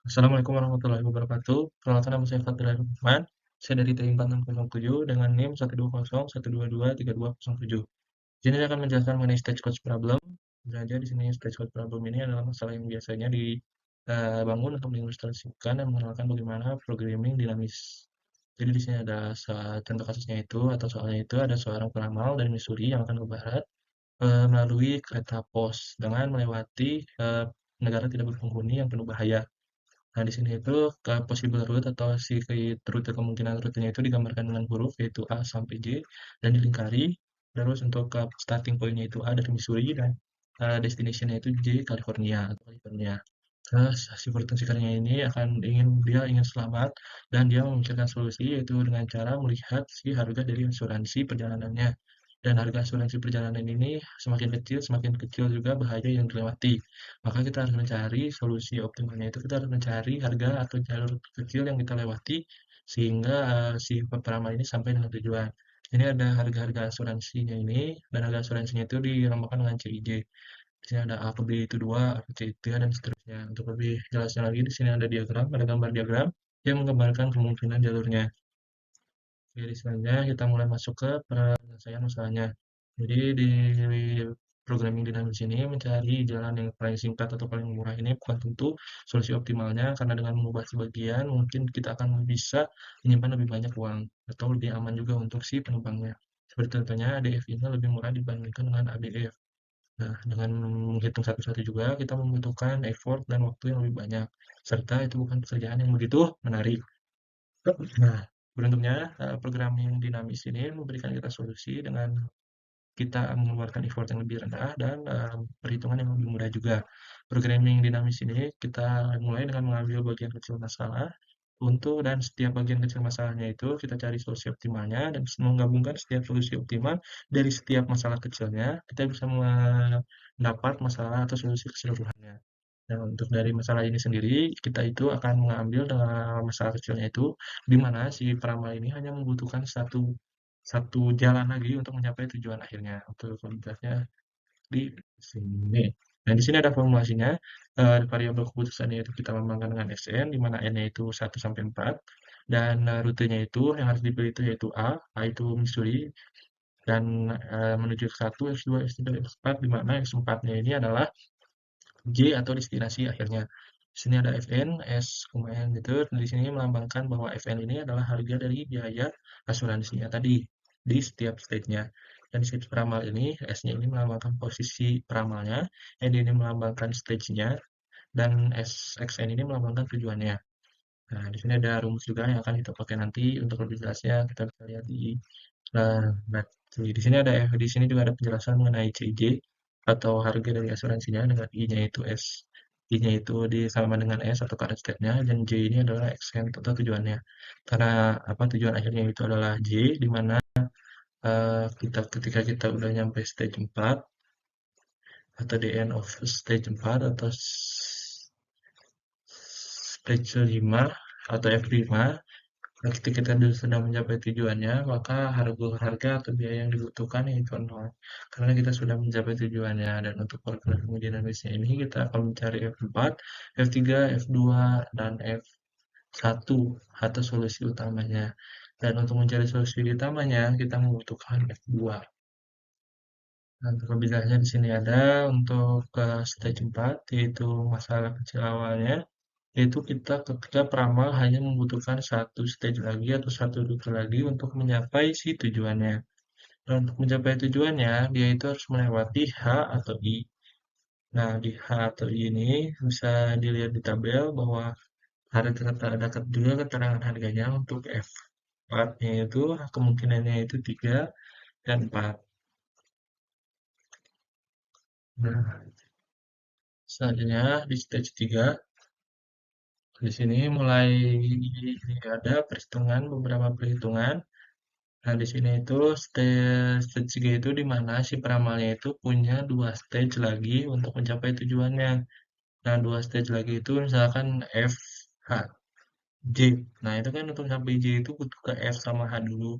Assalamualaikum warahmatullahi wabarakatuh. Perkenalkan nama saya Fathir Rahman. Saya dari TI 4607 dengan NIM 12012223207. Di sini saya akan menjelaskan mengenai stage code problem. Belajar di sini stage code problem ini adalah masalah yang biasanya dibangun untuk mengilustrasikan dan mengenalkan bagaimana programming dinamis. Jadi di sini ada contoh kasusnya itu atau soalnya itu ada seorang peramal dari Missouri yang akan ke barat melalui kereta pos dengan melewati negara tidak berpenghuni yang penuh bahaya. Nah, di sini itu possible route atau rute kemungkinan rutenya itu digambarkan dengan huruf yaitu A sampai J dan dilingkari. Terus untuk starting point-nya itu A dari Missouri dan destination-nya itu J California atau California. Terus si Fortune Seeker-nya ini dia ingin selamat dan dia memikirkan solusi yaitu dengan cara melihat si harga dari asuransi perjalanannya. Dan harga asuransi perjalanan ini semakin kecil juga bahaya yang dilewati. Maka kita harus mencari solusi optimalnya itu kita harus mencari harga atau jalur kecil yang kita lewati sehingga si peramal ini sampai dengan tujuan. Ini ada harga-harga asuransinya ini dan harga asuransinya itu dilambangkan dengan CIJ. Di sini ada A ke B itu 2, A ke C 3, dan seterusnya. Untuk lebih jelasnya lagi, di sini ada diagram, ada gambar diagram yang menggambarkan kemungkinan jalurnya. Oke, selanjutnya kita mulai masuk ke penyelesaian masalahnya. Jadi di programming dinamis ini mencari jalan yang paling singkat atau paling murah ini bukan tentu solusi optimalnya karena dengan mengubah sebagian mungkin kita akan bisa menyimpan lebih banyak uang atau lebih aman juga untuk si penumpangnya. Seperti contohnya ADF ini lebih murah dibandingkan dengan ABF. Nah, dengan menghitung satu-satu juga kita membutuhkan effort dan waktu yang lebih banyak serta itu bukan pekerjaan yang begitu menarik. Nah, beruntungnya programming dinamis ini memberikan kita solusi dengan kita mengeluarkan effort yang lebih rendah dan perhitungan yang lebih mudah juga. Programming dinamis ini kita mulai dengan mengambil bagian kecil masalah dan setiap bagian kecil masalahnya itu kita cari solusi optimalnya dan menggabungkan setiap solusi optimal dari setiap masalah kecilnya, kita bisa mendapat masalah atau solusi keseluruhannya. Nah, untuk dari masalah ini sendiri, kita itu akan mengambil dengan masalah kecilnya itu, di mana si peramal ini hanya membutuhkan satu satu jalan lagi untuk mencapai tujuan akhirnya. Untuk kualitasnya di sini. Nah, di sini ada formulasinya. Variabel keputusannya itu kita lambangkan dengan Sn, di mana N-nya itu 1 sampai 4, dan rutenya itu yang harus dipilih itu yaitu A itu Missouri, dan menuju ke 1, X2, X3, X4, di mana X4-nya ini adalah J atau destinasi akhirnya. Di sini ada Fn, S, N gitu. Di sini melambangkan bahwa Fn ini adalah harga dari biaya asuransinya tadi di setiap stage-nya. Dan di stage peramal ini, S-nya ini melambangkan posisi peramalnya, N ini melambangkan stage-nya, dan Xn ini melambangkan tujuannya. Nah, di sini ada rumus juga yang akan kita pakai nanti untuk lebih jelasnya. Kita bisa lihat di nah, di sini di sini juga ada penjelasan mengenai CJ atau harga dari asuransinya dengan I-nya itu S. I-nya itu sama dengan S atau current state-nya dan J ini adalah extent atau tujuannya. Karena tujuan akhirnya itu adalah J di mana ketika kita udah nyampe stage 4 atau the end of stage 4 atau stage 5 atau F5. Nah, ketika kita sudah mencapai tujuannya, maka harga atau biaya yang dibutuhkan itu nol. Karena kita sudah mencapai tujuannya, dan untuk program dinamisnya ini kita akan mencari F4, F3, F2, dan F1 atau solusi utamanya. Dan untuk mencari solusi utamanya, kita membutuhkan F2. Nah, untuk lebih di sini ada untuk stage 4, yaitu masalah kecil awalnya. Yaitu kita ketika peramal hanya membutuhkan satu stage lagi atau satu rute lagi untuk mencapai si tujuannya. Dan untuk mencapai tujuannya, dia itu harus melewati H atau I. Nah, di H atau I ini bisa dilihat di tabel bahwa ada juga keterangan harganya untuk F4-nya itu kemungkinannya itu 3 dan 4. Nah, selanjutnya di stage 3 di sini mulai ada beberapa perhitungan. Nah, di sini itu stage 3 itu di mana si peramalnya itu punya dua stage lagi untuk mencapai tujuannya. Nah, dua stage lagi itu misalkan F, H, J. Nah, itu kan untuk sampai J itu butuh ke F sama H dulu.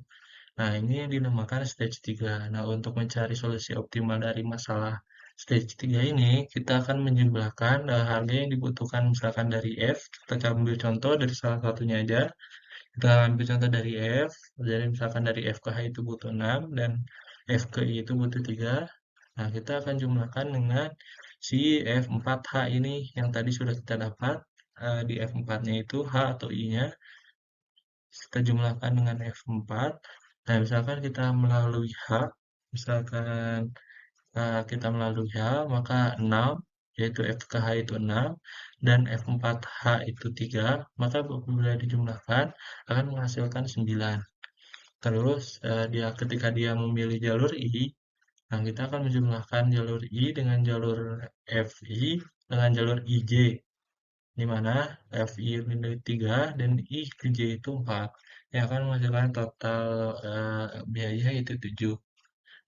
Nah, ini yang dinamakan stage 3. Nah, untuk mencari solusi optimal dari masalah Stage 3 ini kita akan menjumlahkan harga yang dibutuhkan misalkan dari F, kita ambil contoh dari salah satunya aja. Kita ambil contoh dari F, jadi misalkan dari F ke H itu butuh 6 dan F ke I itu butuh 3. Nah, kita akan jumlahkan dengan si F4H ini yang tadi sudah kita dapat. Di F4-nya itu H atau I-nya kita jumlahkan dengan F4. Nah, misalkan kita melalui H, misalkan kita melalui H, maka 6, yaitu F ke H itu 6, dan F4H itu 3, maka apabila dijumlahkan akan menghasilkan 9. Terus ketika dia memilih jalur I, nah kita akan menjumlahkan jalur I dengan jalur FI dengan jalur IJ, di mana FI ini 3 dan I ke J itu 4, yang akan menghasilkan total biaya itu 7.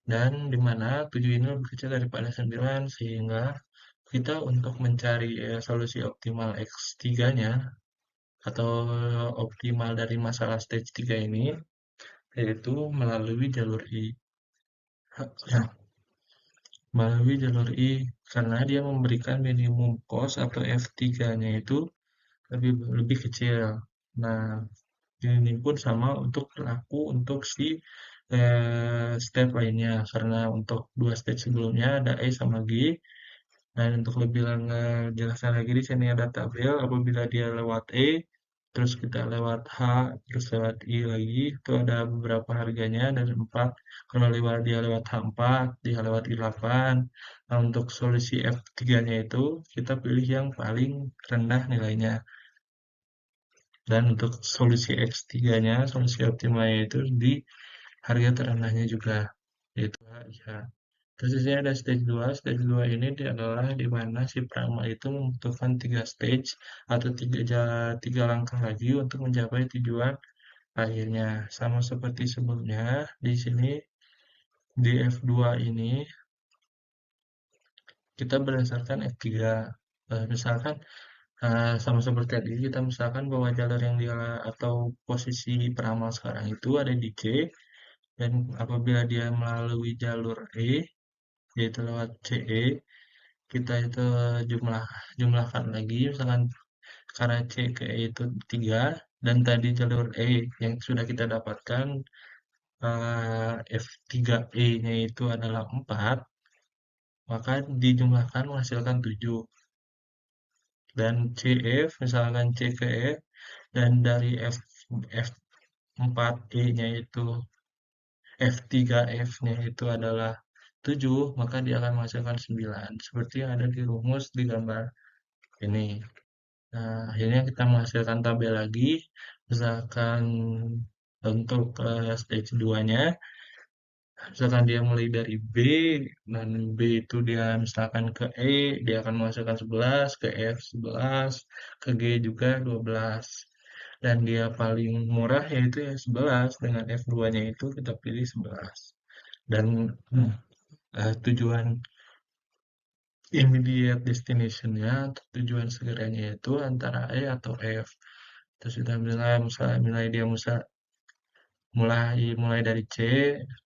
Dan di mana 7 ini lebih kecil daripada 9, sehingga kita untuk mencari solusi optimal X3-nya atau optimal dari masalah stage 3 ini, yaitu melalui jalur I. Melalui jalur I, karena dia memberikan minimum cost atau F3-nya itu lebih lebih kecil. Nah, ini pun sama untuk berlaku untuk si step lainnya, karena untuk dua stage sebelumnya ada E sama G. Dan untuk lebih jelasnya lagi di sini ada tabel apabila dia lewat E, terus kita lewat H, terus lewat I lagi, itu ada beberapa harganya dari 4. Kalau dia lewat H4, dia lewat I8. Nah, untuk solusi F3-nya itu kita pilih yang paling rendah nilainya. Dan untuk solusi X3-nya, solusi optimalnya itu di harga terendahnya juga, yaitu HIH. Terus di sini ada stage 2. Stage 2 ini adalah di mana si peramal itu membutuhkan 3 stage atau 3 langkah lagi untuk mencapai tujuan akhirnya. Sama seperti sebelumnya, di sini di F2 ini kita berdasarkan F3. Misalkan sama seperti tadi, kita misalkan bahwa jalur yang dia atau posisi peramal sekarang itu ada di C, dan apabila dia melalui jalur E, yaitu lewat CE, kita itu jumlahkan lagi, misalkan karena C ke E itu 3, dan tadi jalur E yang sudah kita dapatkan F3E-nya itu adalah 4, maka dijumlahkan menghasilkan 7. Dan CF, misalkan C ke E, dan dari F4E-nya itu F3F-nya itu adalah 7, maka dia akan menghasilkan 9. Seperti yang ada di rumus di gambar ini. Nah, akhirnya kita menghasilkan tabel lagi. Misalkan untuk stage 2-nya, misalkan dia mulai dari B, dan B itu dia misalkan ke E, dia akan menghasilkan 11, ke F 11, ke G juga 12. Dan dia paling murah yaitu ya 11, dengan F2-nya itu kita pilih 11. Dan tujuan immediate destination-nya atau tujuan segeranya itu antara E atau F. Terus kita bilang misalnya dia mulai dari C,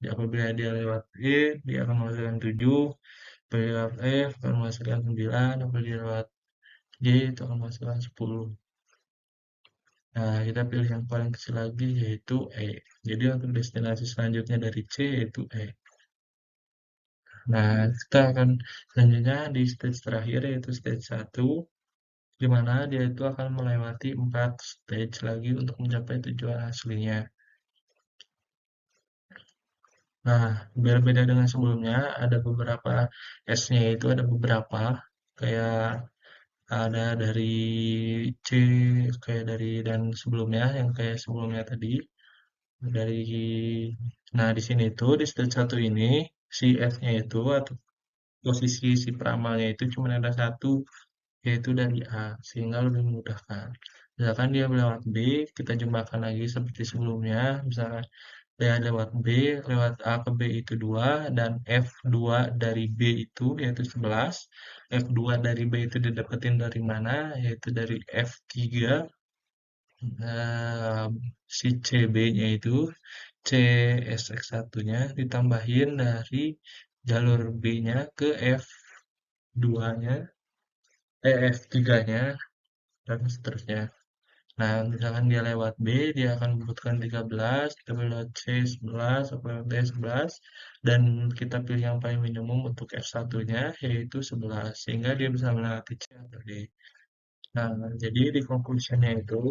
apabila dia lewat E, dia akan menghasilkan 7, apabila lewat F akan menghasilkan 9, apabila dia lewat G itu akan menghasilkan 10. Nah, kita pilih yang paling kecil lagi yaitu E. Jadi untuk destinasi selanjutnya dari C yaitu E. Nah, kita akan selanjutnya di stage terakhir yaitu stage 1, di mana dia itu akan melewati 4 stage lagi untuk mencapai tujuan aslinya. Nah, berbeda dengan sebelumnya, ada beberapa S-nya itu ada beberapa, kayak ada dari C, kayak dari dan sebelumnya, yang kayak sebelumnya tadi, dari, nah di sini tuh di stage 1 ini, si S-nya itu atau posisi si peramalnya itu cuma ada satu, yaitu dari A, sehingga lebih memudahkan. Misalkan dia lewat B, kita jumlahkan lagi seperti sebelumnya, misalkan dia lewat B, lewat A ke B itu 2, dan F2 dari B itu yaitu 11. F2 dari B itu didapetin dari mana? Yaitu dari F3, nah, si CB-nya itu, CSX1-nya ditambahin dari jalur B-nya ke F. F2-nya, F3-nya, dan seterusnya. Nah, misalkan dia lewat B, dia akan membutuhkan 13, kita lewat C 11, atau lewat D 11, dan kita pilih yang paling minimum untuk F1-nya, yaitu 11, sehingga dia bisa melewati C atau D. Nah, jadi di conclusion-nya itu,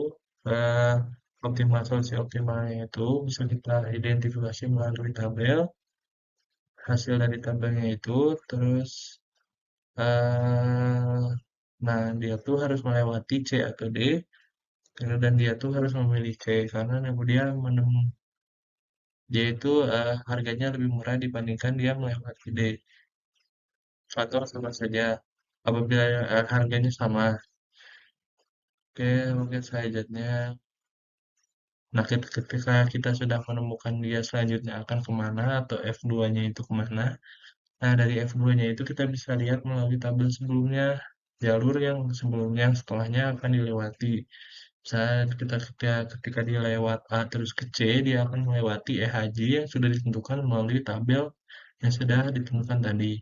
eh, optimal solusi optimalnya itu bisa kita identifikasi melalui tabel, hasil dari tabelnya itu, terus, eh, nah dia tuh harus melewati C atau D, dan dia tuh harus memilih C karena dia dia itu harganya lebih murah dibandingkan dia melewati D. Faktor sama saja. Apabila harganya sama, oke mungkin selanjutnya. Nah, ketika kita sudah menemukan dia selanjutnya akan kemana atau F2-nya itu kemana, nah dari F2-nya itu kita bisa lihat melalui tabel sebelumnya, jalur yang sebelumnya, yang setelahnya akan dilewati. Saat ketika dia lewat A terus ke C, dia akan melewati EHJ yang sudah ditentukan melalui tabel yang sudah ditemukan tadi.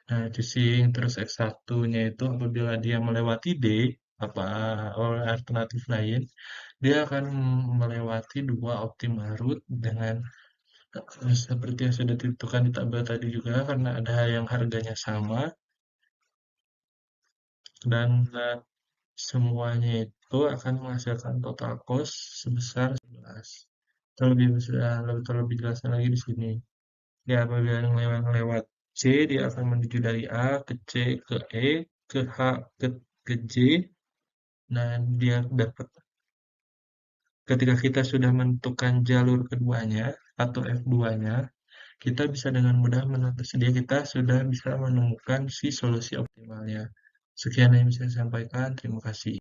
Nah, choosing terus X1-nya itu apabila dia melewati D, apa oleh alternatif lain, dia akan melewati dua optimal route dengan seperti yang sudah ditentukan di tabel tadi juga karena ada yang harganya sama dan semuanya itu akan menghasilkan total cost sebesar 11. Terlebih jelasnya lagi di sini. Ya, apabila yang lewat C, dia akan menuju dari A ke C ke E ke H ke J. Nah, dia dapat ketika kita sudah menentukan jalur keduanya atau F2-nya, kita bisa dengan mudah kita sudah bisa menemukan si solusi optimalnya. Sekian yang bisa saya sampaikan. Terima kasih.